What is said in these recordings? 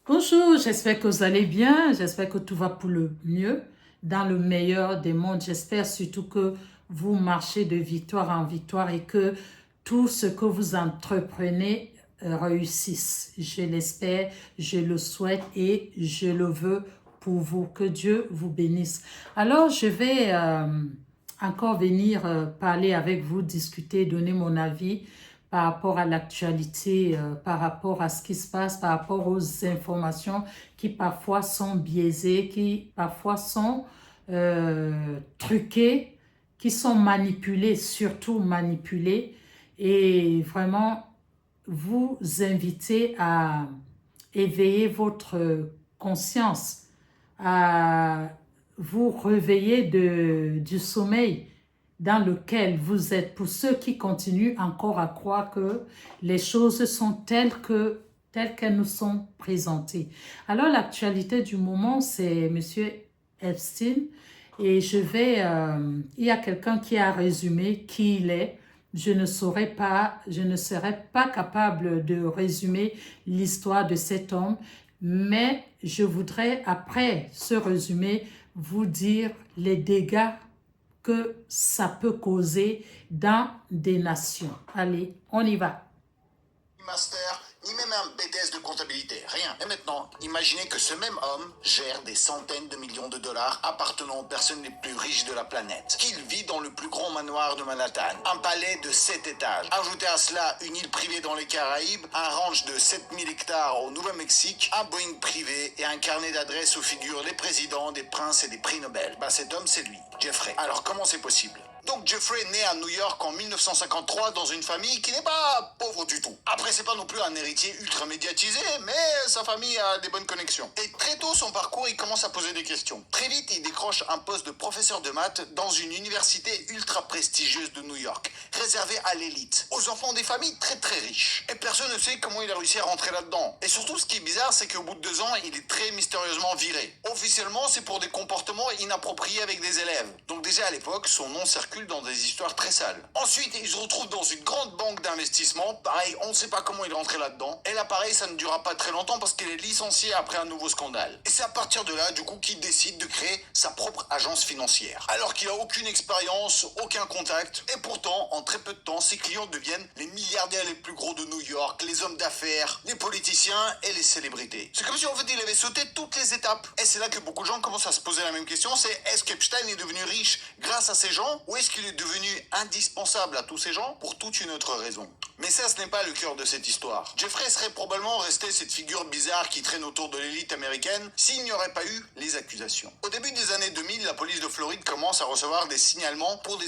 Bonjour, j'espère que vous allez bien, j'espère que tout va pour le mieux, dans le meilleur des mondes. J'espère surtout que vous marchez de victoire en victoire et que tout ce que vous entreprenez réussisse. Je l'espère, je le souhaite et je le veux pour vous. Que Dieu vous bénisse. Alors, je vais encore venir parler avec vous, discuter, donner mon avis par rapport à l'actualité, par rapport à ce qui se passe, par rapport aux informations qui parfois sont biaisées, qui parfois sont truquées, qui sont manipulées, surtout manipulées, et vraiment vous inviter à éveiller votre conscience, à vous réveiller du sommeil dans lequel vous êtes, pour ceux qui continuent encore à croire que les choses sont telles qu'elles nous sont présentées. Alors l'actualité du moment, c'est Monsieur Epstein, et il y a quelqu'un qui a résumé qui il est. Je ne serais pas capable de résumer l'histoire de cet homme, mais je voudrais, après ce résumé, vous dire les dégâts que ça peut causer dans des nations. Allez, on y va. Master, ni même un BTS de comptabilité, rien. Et maintenant, imaginez que ce même homme gère des centaines de millions de dollars appartenant aux personnes les plus riches de la planète. Qu'il vit dans le plus grand manoir de Manhattan, un palais de 7 étages. Ajoutez à cela une île privée dans les Caraïbes, un ranch de 7000 hectares au Nouveau-Mexique, un Boeing privé et un carnet d'adresses où figurent les présidents, des princes et des prix Nobel. Bah cet homme, c'est lui, Jeffrey. Alors comment c'est possible ? Donc Jeffrey naît à New York en 1953 dans une famille qui n'est pas pauvre du tout. Après, c'est pas non plus un héritier ultra médiatisé, mais sa famille a des bonnes connexions. Et très tôt, son parcours, il commence à poser des questions. Très vite, il décroche un poste de professeur de maths dans une université ultra prestigieuse de New York, réservée à l'élite, aux enfants des familles très très riches. Et personne ne sait comment il a réussi à rentrer là-dedans. Et surtout, ce qui est bizarre, c'est qu'au bout de 2 ans, il est très mystérieusement viré. Officiellement, c'est pour des comportements inappropriés avec des élèves. Donc déjà à l'époque, son nom circule dans des histoires très sales. Ensuite, il se retrouve dans une grande banque d'investissement. Pareil, on ne sait pas comment il est rentré là-dedans. Et là, pareil, ça ne durera pas très longtemps parce qu'il est licencié après un nouveau scandale. Et c'est à partir de là, du coup, qu'il décide de créer sa propre agence financière. Alors qu'il a aucune expérience, aucun contact. Et pourtant, en très peu de temps, ses clients deviennent les milliardaires les plus gros de New York, les hommes d'affaires, les politiciens et les célébrités. C'est comme si en fait il avait sauté toutes les étapes. Et c'est là que beaucoup de gens commencent à se poser la même question, c'est est-ce qu'Epstein est devenu riche grâce à ces gens ou est-ce qu'il est devenu indispensable à tous ces gens pour toute une autre raison? Mais ça, ce n'est pas le cœur de cette histoire. Jeffrey serait probablement resté cette figure bizarre qui traîne autour de l'élite américaine s'il n'y aurait pas eu les accusations. Au début des années 2000, la police de Floride commence à recevoir des signalements pour des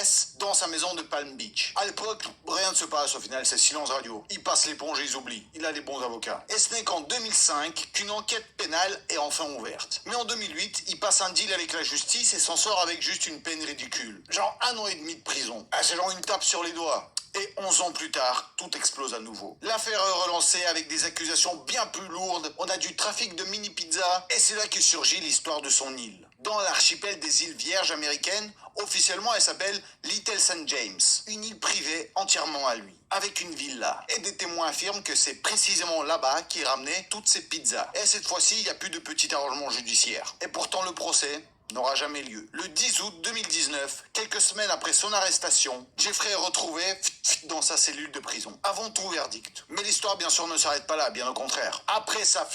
S dans sa maison de Palm Beach. À l'époque, rien ne se passe au final, c'est silence radio. Ils passent l'éponge et ils oublient. Il a les bons avocats. Et ce n'est qu'en 2005 qu'une enquête pénale est enfin ouverte. Mais en 2008, il passe un deal avec la justice et s'en sort avec juste une peine ridicule. Genre 1 an et demi de prison. Ah, c'est genre une tape sur les doigts. Et 11 ans plus tard, tout explose à nouveau. L'affaire est relancée avec des accusations bien plus lourdes. On a du trafic de mini-pizzas. Et c'est là que surgit l'histoire de son île. Dans l'archipel des îles Vierges américaines, officiellement elle s'appelle Little St. James. Une île privée entièrement à lui. Avec une villa. Et des témoins affirment que c'est précisément là-bas qu'il ramenait toutes ces pizzas. Et cette fois-ci, il n'y a plus de petit arrangement judiciaire. Et pourtant le procès n'aura jamais lieu. Le 10 août 2019, quelques semaines après son arrestation, Jeffrey est retrouvé dans sa cellule de prison. Avant tout verdict. Mais l'histoire bien sûr ne s'arrête pas là, bien au contraire. Après ça,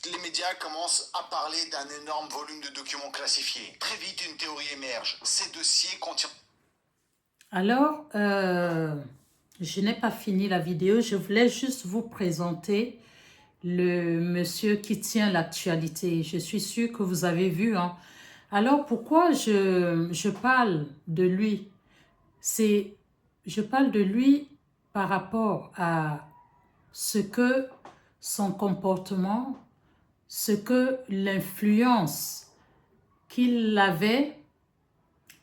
les médias commencent à parler d'un énorme volume de documents classifiés. Très vite, une théorie émerge. Ces dossiers contiennent... Alors, je n'ai pas fini la vidéo, je voulais juste vous présenter le monsieur qui tient l'actualité. Je suis sûre que vous avez vu, hein. Alors, pourquoi je parle de lui? Je parle de lui par rapport à ce que son comportement, ce que l'influence qu'il avait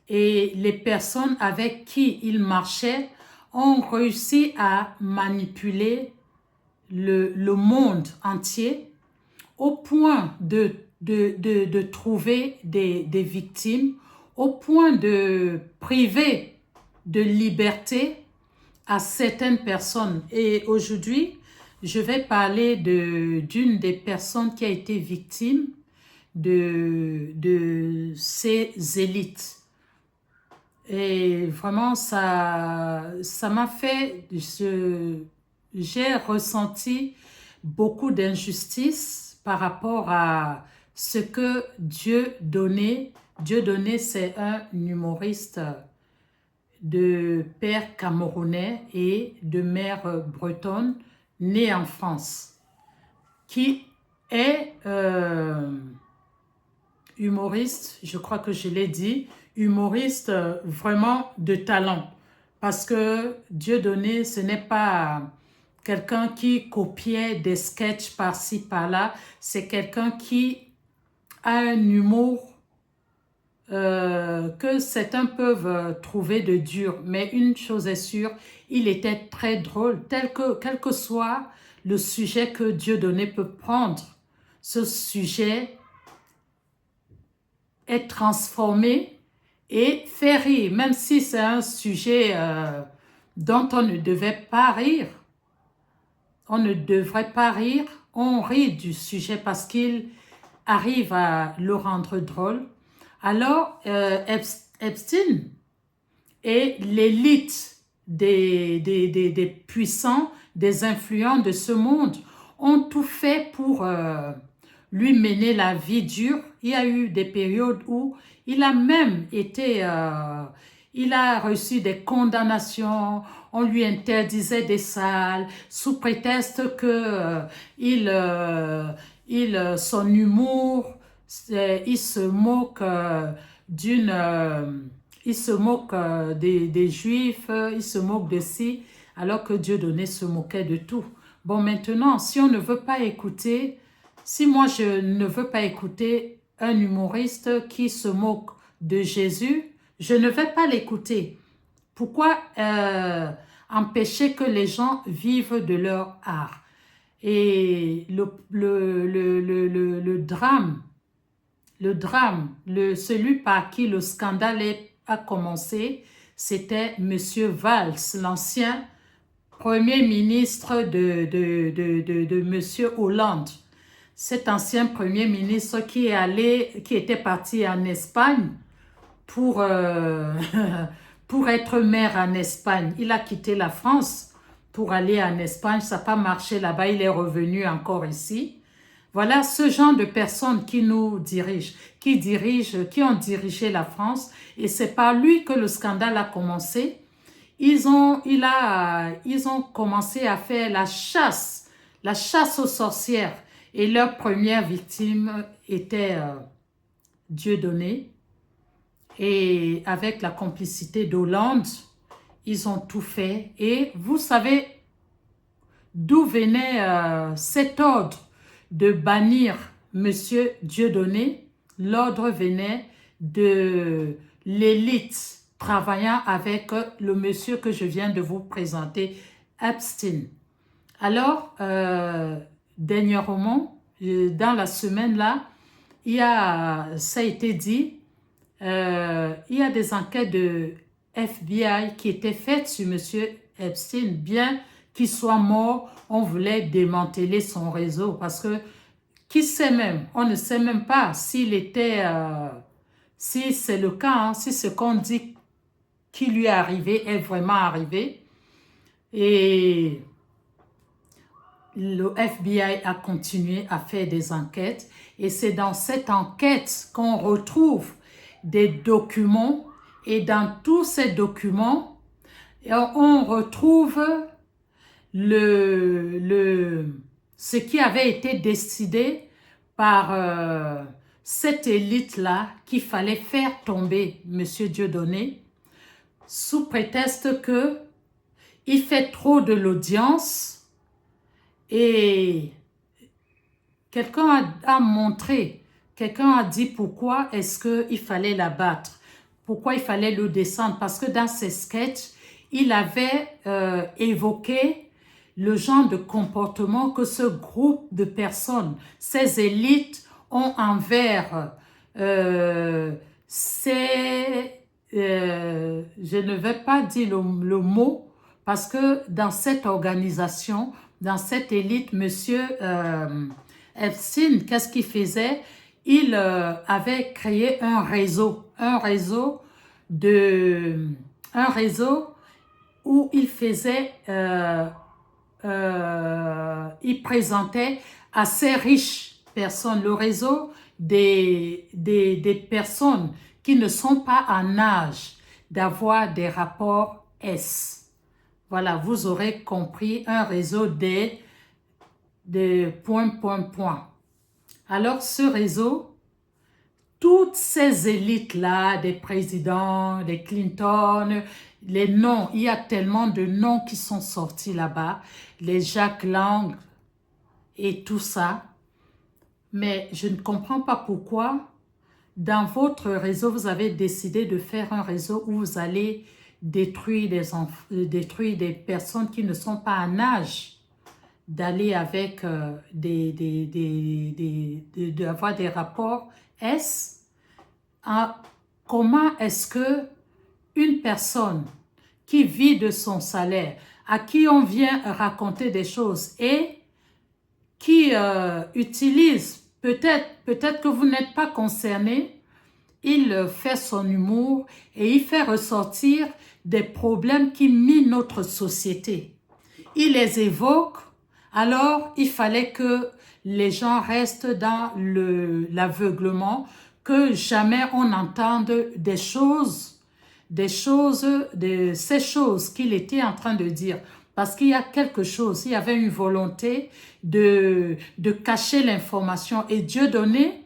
et les personnes avec qui il marchait ont réussi à manipuler le monde entier au point de trouver des victimes, au point de priver de liberté à certaines personnes. Et aujourd'hui, je vais parler d'une des personnes qui a été victime de ces élites. Et vraiment, ça m'a fait, j'ai ressenti beaucoup d'injustice par rapport à ce que Dieu donnait. Dieu donnait, c'est un humoriste de père camerounais et de mère bretonne, né en France, qui est humoriste, je crois que je l'ai dit, humoriste vraiment de talent. Parce que Dieudonné, ce n'est pas quelqu'un qui copiait des sketchs par-ci, par-là. C'est quelqu'un qui a un humour que certains peuvent trouver de dur. Mais une chose est sûre, il était très drôle, quel que soit le sujet que Dieudonné peut prendre, ce sujet est transformé et fait rire, même si c'est un sujet dont on ne devait pas rire. On ne devrait pas rire, on rit du sujet parce qu'il arrive à le rendre drôle. Alors, Epstein est l'élite des puissants, des influents de ce monde, ont tout fait pour lui mener la vie dure. Il y a eu des périodes où il a même été, il a reçu des condamnations, on lui interdisait des salles sous prétexte que son humour, il se moque il se moque des Juifs, il se moque de ci, alors que Dieudonné se moquait de tout. Bon, maintenant, si on ne veut pas écouter, si moi je ne veux pas écouter un humoriste qui se moque de Jésus, je ne vais pas l'écouter. Pourquoi empêcher que les gens vivent de leur art? Et le drame, celui par qui le scandale a commencé, c'était M. Valls, l'ancien Premier ministre de M. Hollande. Cet ancien Premier ministre qui était parti en Espagne pour être maire en Espagne. Il a quitté la France pour aller en Espagne. Ça n'a pas marché là-bas. Il est revenu encore ici. Voilà ce genre de personnes qui nous dirigent, qui ont dirigé la France. Et c'est par lui que le scandale a commencé. Ils ont commencé à faire la chasse aux sorcières. Et leur première victime était Dieudonné. Et avec la complicité d'Hollande, ils ont tout fait. Et vous savez d'où venait cet ordre de bannir M. Dieudonné? L'ordre venait de l'élite travaillant avec le monsieur que je viens de vous présenter, Epstein. Alors, dernièrement, dans la semaine là, ça a été dit, il y a des enquêtes de FBI qui étaient faites sur M. Epstein. Bien qu'il soit mort, on voulait démanteler son réseau parce que, qui sait même, on ne sait même pas s'il était, si c'est le cas, hein, si ce qu'on dit qui lui est arrivé est vraiment arrivé. Et le FBI a continué à faire des enquêtes et c'est dans cette enquête qu'on retrouve des documents et dans tous ces documents, on retrouve ce qui avait été décidé par cette élite-là qu'il fallait faire tomber M. Dieudonné sous prétexte qu'il fait trop de l'audience et quelqu'un a montré, quelqu'un a dit pourquoi est-ce qu'il fallait l'abattre, pourquoi il fallait le descendre, parce que dans ses sketchs, il avait évoqué le genre de comportement que ce groupe de personnes, ces élites ont envers je ne vais pas dire le mot, parce que dans cette organisation, dans cette élite, monsieur Epstein, qu'est-ce qu'il faisait? Il avait créé un réseau où il faisait, il présentait à ces riches personnes, le réseau des personnes qui ne sont pas en âge d'avoir des rapports S. Voilà, vous aurez compris, un réseau des points. Alors, ce réseau, toutes ces élites-là, des présidents, des Clinton, les noms, il y a tellement de noms qui sont sortis là-bas, les Jack Lang et tout ça. Mais je ne comprends pas pourquoi, dans votre réseau, vous avez décidé de faire un réseau où vous allez détruire des personnes qui ne sont pas en âge d'aller avec d'avoir des rapports. Comment est-ce que une personne qui vit de son salaire, à qui on vient raconter des choses et qui utilise, peut-être que vous n'êtes pas concerné, il fait son humour et il fait ressortir des problèmes qui minent notre société. Il les évoque, alors il fallait que les gens restent dans l'aveuglement, que jamais on entende de ces choses qu'il était en train de dire. Parce qu'il y a quelque chose, il y avait une volonté de cacher l'information et Dieu donnait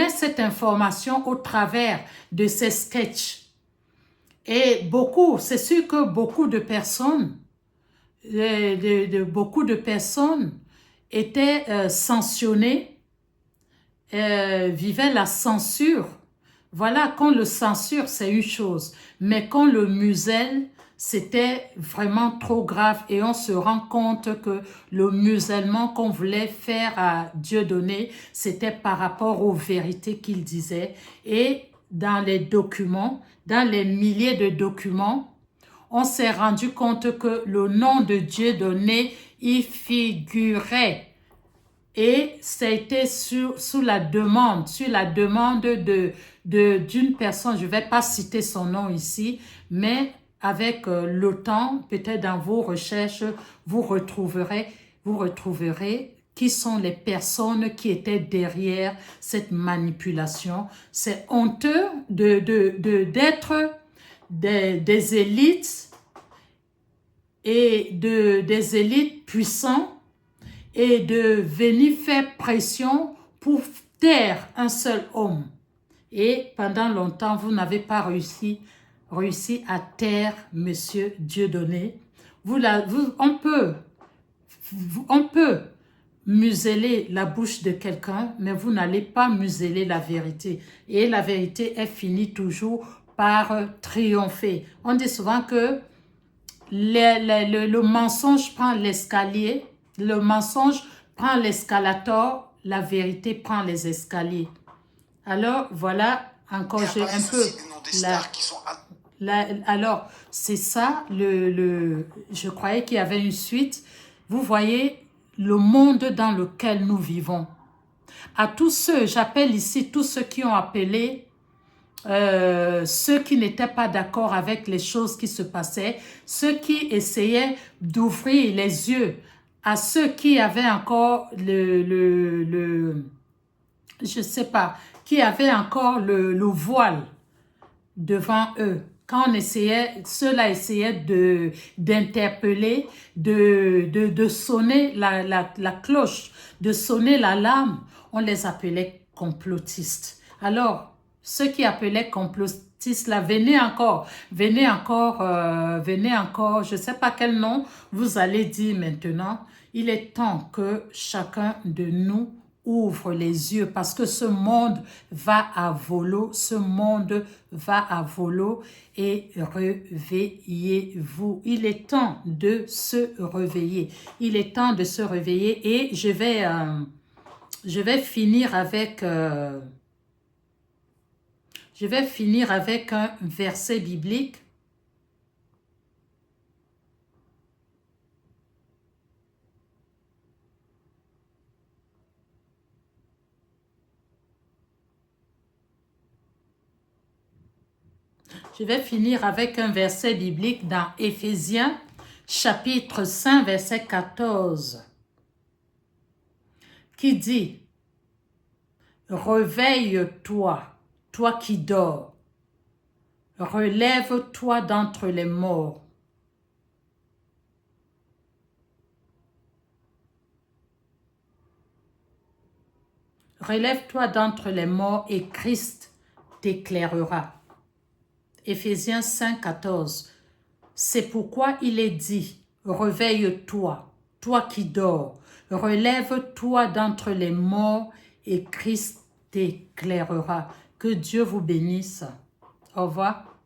cette information au travers de ces sketchs. Et c'est sûr que beaucoup de personnes étaient sanctionnées, vivaient la censure. Voilà, quand le censure, c'est une chose, mais quand le muselle, c'était vraiment trop grave et on se rend compte que le musellement qu'on voulait faire à Dieudonné, c'était par rapport aux vérités qu'il disait. Et dans les documents, dans les milliers de documents, on s'est rendu compte que le nom de Dieudonné y figurait. Et c'était sur la demande d'une personne, je ne vais pas citer son nom ici, mais avec le temps, peut-être dans vos recherches, vous retrouverez qui sont les personnes qui étaient derrière cette manipulation. C'est honteux d'être des élites et des élites puissantes et de venir faire pression pour taire un seul homme. Et pendant longtemps, vous n'avez pas réussi à taire Monsieur Dieudonné. On peut museler la bouche de quelqu'un, mais vous n'allez pas museler la vérité. Et la vérité, elle finit toujours par triompher. On dit souvent que le mensonge prend l'escalier, le mensonge prend l'escalator, la vérité prend les escaliers. Alors, voilà, encore j'ai un peu... alors, c'est ça, je croyais qu'il y avait une suite. Vous voyez le monde dans lequel nous vivons. À tous ceux, j'appelle ici tous ceux qui ont appelé ceux qui n'étaient pas d'accord avec les choses qui se passaient, ceux qui essayaient d'ouvrir les yeux à ceux qui avaient encore je sais pas, qui avaient encore le voile devant eux. Quand ceux-là essayaient d'interpeller, de sonner la cloche, de sonner l'alarme, on les appelait complotistes. Alors, ceux qui appelaient complotistes, là, venez encore, je ne sais pas quel nom vous allez dire maintenant. Il est temps que chacun de nous ouvre les yeux parce que ce monde va à volo, et réveillez-vous. Il est temps de se réveiller. Et je vais finir avec un verset biblique. Je vais finir avec un verset biblique dans Éphésiens, chapitre 5, verset 14, qui dit « Réveille-toi, toi qui dors, relève-toi d'entre les morts. » Relève-toi d'entre les morts et Christ t'éclairera. Éphésiens 5, 14. C'est pourquoi il est dit, réveille-toi, toi qui dors, relève-toi d'entre les morts et Christ t'éclairera. Que Dieu vous bénisse. Au revoir.